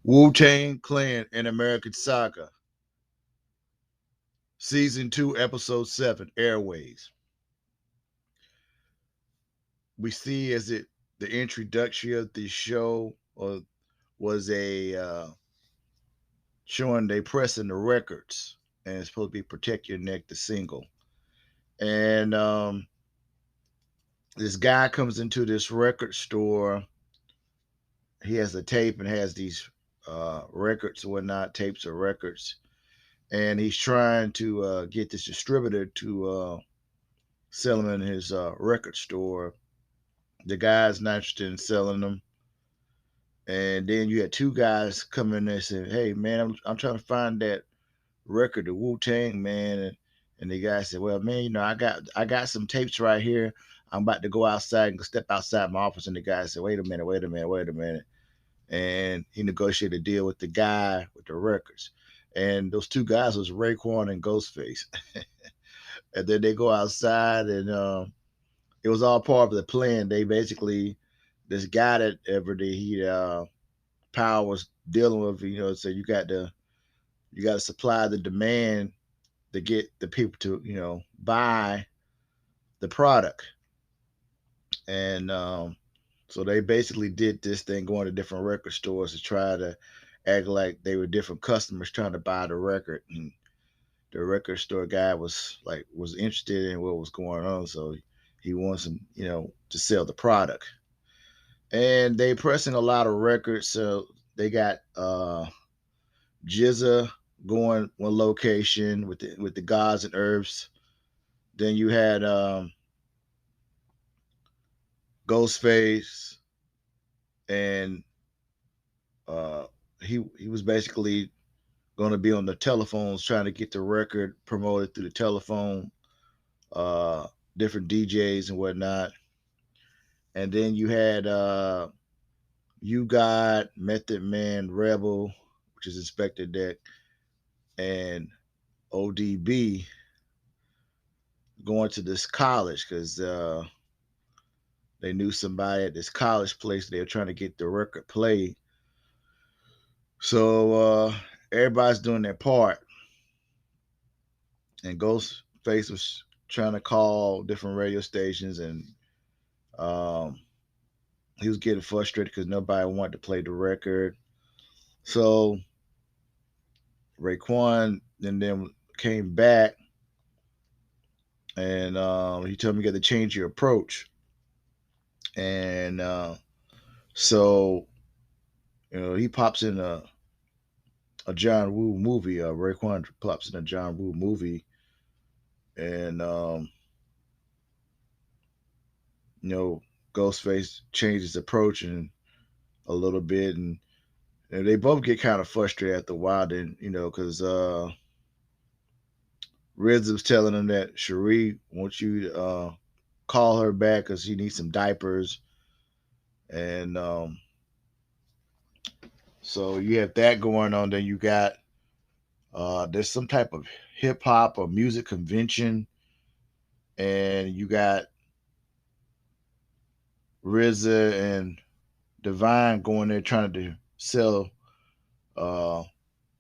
Wu-Tang Clan and American Saga, Season 2, Episode 7, Airwaves. We see as it the introduction of the show was a showing they pressing the records and it's supposed to be Protect Your Neck, the single. And this guy comes into this record store. He has a tape and has these records or whatnot, tapes or records. And he's trying to get this distributor to sell them in his record store. The guy's not interested in selling them. And then you had two guys come in there and say, "Hey man, I'm trying to find that record, the Wu Tang man." And the guy said, "Well, man, I got some tapes right here. I'm about to go outside and go step outside my office." And the guy said, "Wait a minute, wait a minute, wait a minute." And he negotiated a deal with the guy with the records. And those two guys was Raekwon and Ghostface. And then they go outside and it was all part of the plan. They basically this guy that ever the he Power was dealing with, so you got to supply the demand to get the people to buy the product, and so they basically did this thing, going to different record stores to try to act like they were different customers trying to buy the record, and the record store guy was interested in what was going on, so he wants them to sell the product. And they pressing a lot of records. So they got Jizza going one location with the gods and herbs. Then you had Ghostface, and uh, he was basically going to be on the telephones trying to get the record promoted through the telephone, uh, different DJs and whatnot. And then you had You Got Method Man, Rebel, which is Inspector Deck, and ODB going to this college because they knew somebody at this college place. They were trying to get the record played. So everybody's doing their part. And Ghostface was trying to call different radio stations, and um, he was getting frustrated because nobody wanted to play the record. So Raekwon and then came back, and he told me you got to change your approach. And so he pops in a John Woo movie. Raekwon pops in a John Woo movie, and you know Ghostface changed his approach and a little bit, and they both get kind of frustrated after a while. Then because Riz was telling him that Cherie wants you to call her back because she needs some diapers, and so you have that going on. Then you got there's some type of hip hop or music convention, and you got RZA and Divine going there trying to sell uh,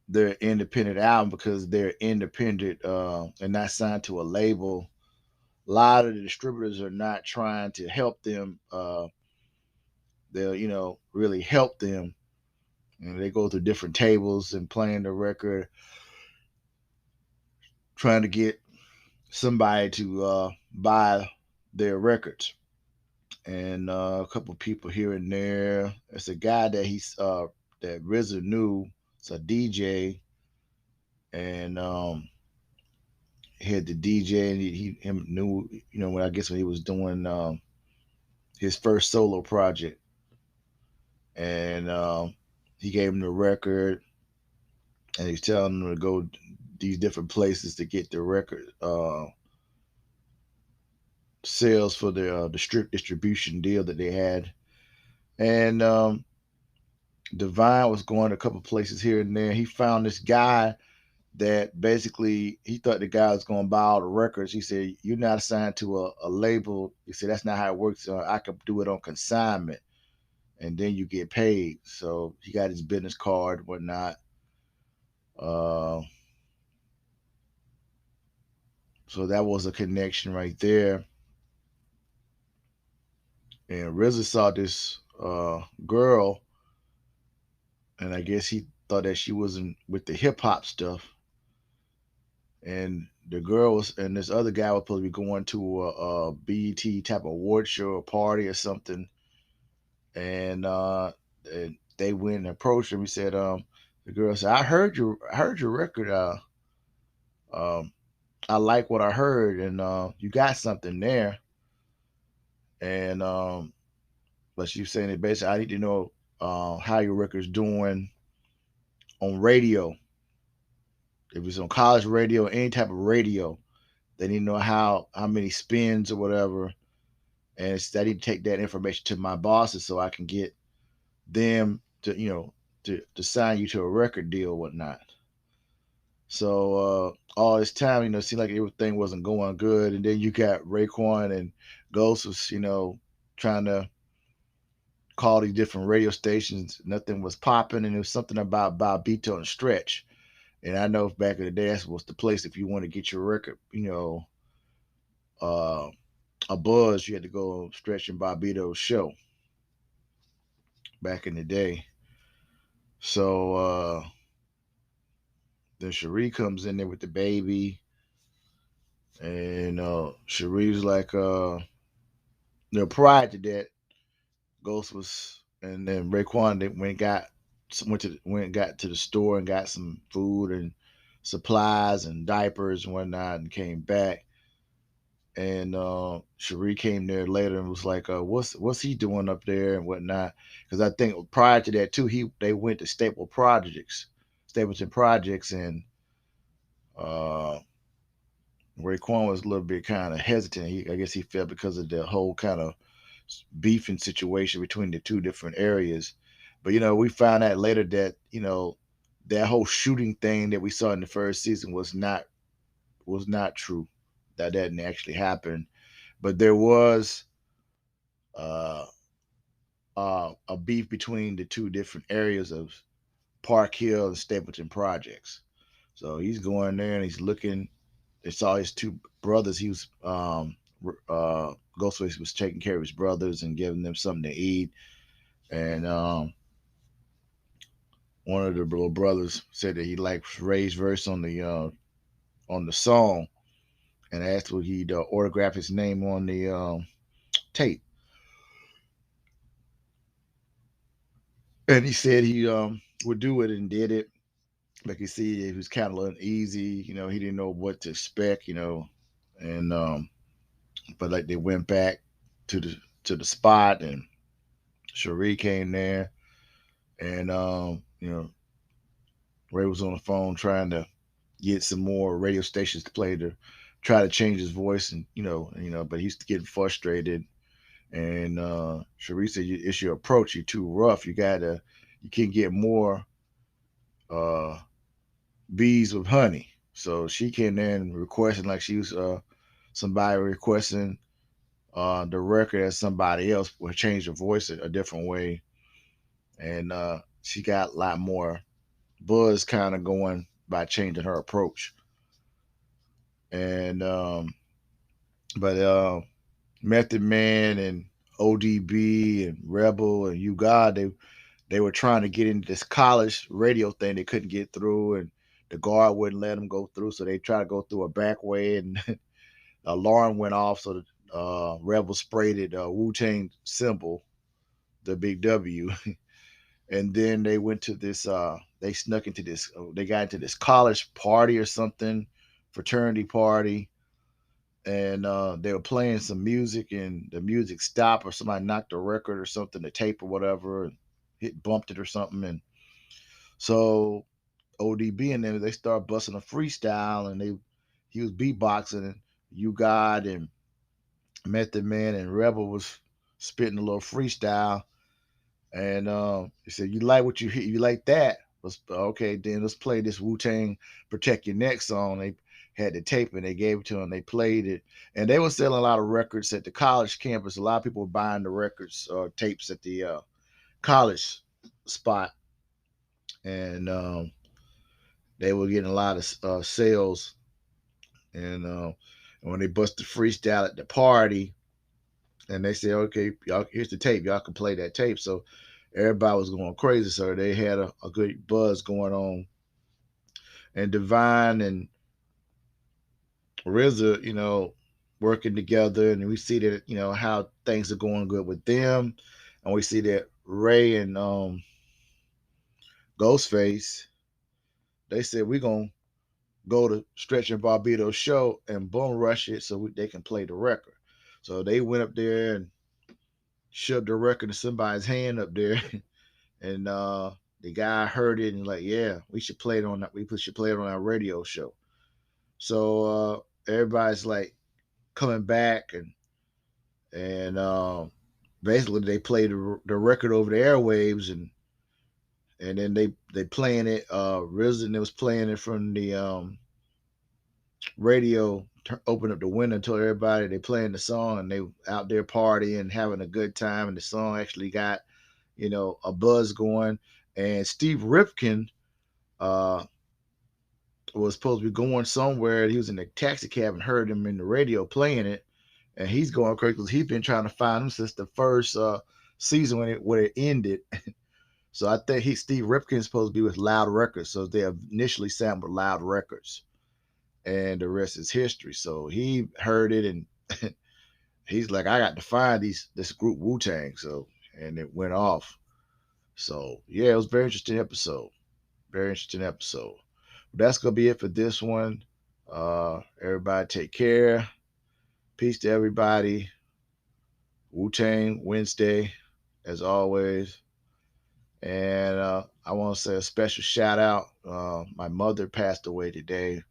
their independent album because they're independent and not signed to a label. A lot of the distributors are not trying to help them. They'll really help them, and they go through different tables and playing the record, trying to get somebody to buy their records. And a couple people here and there. It's a guy that RZA knew. It's a DJ, and he had the DJ, and him knew when I guess when he was doing his first solo project, and he gave him the record, and he's telling him to go these different places to get the record sales for the strip distribution deal that they had. And Divine was going a couple places here and there. He found this guy that basically he thought the guy was going to buy all the records. He said, "You're not assigned to a label." He said, "That's not how it works. I could do it on consignment." and then you get paid. So he got his business card, whatnot. Uh, so that was a connection right there. And RZA saw this girl, and I guess he thought that she wasn't with the hip hop stuff. And the girl was, and this other guy was supposed to be going to a BET type of award show or party or something. And they went and approached him. He said, the girl said, I heard your record. Um, I like what I heard, and you got something there. And but she was saying that basically, I need to know how your record's doing on radio. If it's on college radio, any type of radio, they need to know how many spins or whatever. And I need to take that information to my bosses so I can get them to, to sign you to a record deal, or whatnot. So all this time, it seemed like everything wasn't going good. And then you got Raekwon and Ghost was, trying to call these different radio stations. Nothing was popping, and it was something about Bobito and Stretch. And I know back in the day, that was the place if you want to get your record, uh, a buzz, you had to go Stretch and Bobito's show back in the day. So then Cherie comes in there with the baby, and Cherie's like, prior to that, Ghost was, and then Raekwon they went and got to the store and got some food and supplies and diapers and whatnot, and came back. And Cherie came there later and was like, what's he doing up there and whatnot? Because I think prior to that too, they went to Stapleton Projects, and uh, Raekwon was a little bit kind of hesitant. I guess he felt because of the whole kind of beefing situation between the two different areas. But we found out later that that whole shooting thing that we saw in the first season was not true. That didn't actually happen. But there was uh, a beef between the two different areas of Park Hill and Stapleton Projects. So he's going there and he's looking. They saw his two brothers. He was Ghostface was taking care of his brothers and giving them something to eat. And one of the little brothers said that he liked Ray's verse on the song, and asked would he'd autograph his name on the tape. And he said he would do it and did it. Like you see, he was kind of uneasy. He didn't know what to expect. And but like they went back to the spot, and Cherie came there, and Ray was on the phone trying to get some more radio stations to play to try to change his voice, and but he's getting frustrated. And Cherie said, "It's your approach. You're too rough. You can get more uh, bees with honey." So she came in requesting like she was somebody requesting the record as somebody else would change her voice a different way, and she got a lot more buzz kind of going by changing her approach. And but Method Man and ODB and Rebel and You God, they were trying to get into this college radio thing. They couldn't get through, and the guard wouldn't let them go through. So they tried to go through a back way, and alarm went off. So the Rebel sprayed it Wu-Tang symbol, the big W, and then they went to this. They snuck into this. They got into this college party or something, fraternity party, and they were playing some music, and the music stopped, or somebody knocked a record or something, the tape or whatever, and hit bumped it or something, and so ODB and them they start busting a freestyle, and he was beatboxing, and You God and Method Man and Rebel was spitting a little freestyle, and he said, "You like what you hear? You like that? Okay, then let's play this Wu-Tang Protect Your Neck song." They had the tape and they gave it to them. They played it, and they were selling a lot of records at the college campus. A lot of people were buying the records or tapes at the college spot, and they were getting a lot of sales. And when they bust the freestyle at the party, and they said, "Okay, y'all, here's the tape. Y'all can play that tape." So everybody was going crazy. So they had a good buzz going on. And Divine and RZA, working together, and we see that how things are going good with them, and we see that Ray and Ghostface, they said we're gonna go to Stretch and Barbito's show and bum rush it so they can play the record. So they went up there and shoved the record in somebody's hand up there, and the guy heard it and like, yeah, we should play it on that. We should play it on our radio show. So everybody's like coming back, and basically they played the record over the airwaves, and then they playing it. Resident was playing it from the radio, open up the window and told everybody they playing the song, and they out there partying, having a good time, and the song actually got a buzz going. And Steve Rifkin uh, was supposed to be going somewhere. He was in the taxi cab and heard him in the radio playing it, and he's going crazy because he's been trying to find him since the first season when it ended. So I think Steve Rifkin's supposed to be with Loud Records, so they initially sampled Loud Records, and the rest is history. So he heard it, and he's like, I got to find this group Wu-Tang. So, and it went off. So yeah, it was a very interesting episode. Very interesting episode. That's gonna be it for this one. Everybody take care. Peace to everybody. Wu-Tang Wednesday, as always. And I want to say a special shout out. My mother passed away today,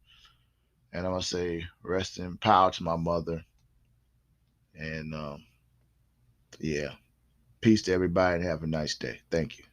and I want to say rest in power to my mother. And yeah, peace to everybody and have a nice day. Thank you.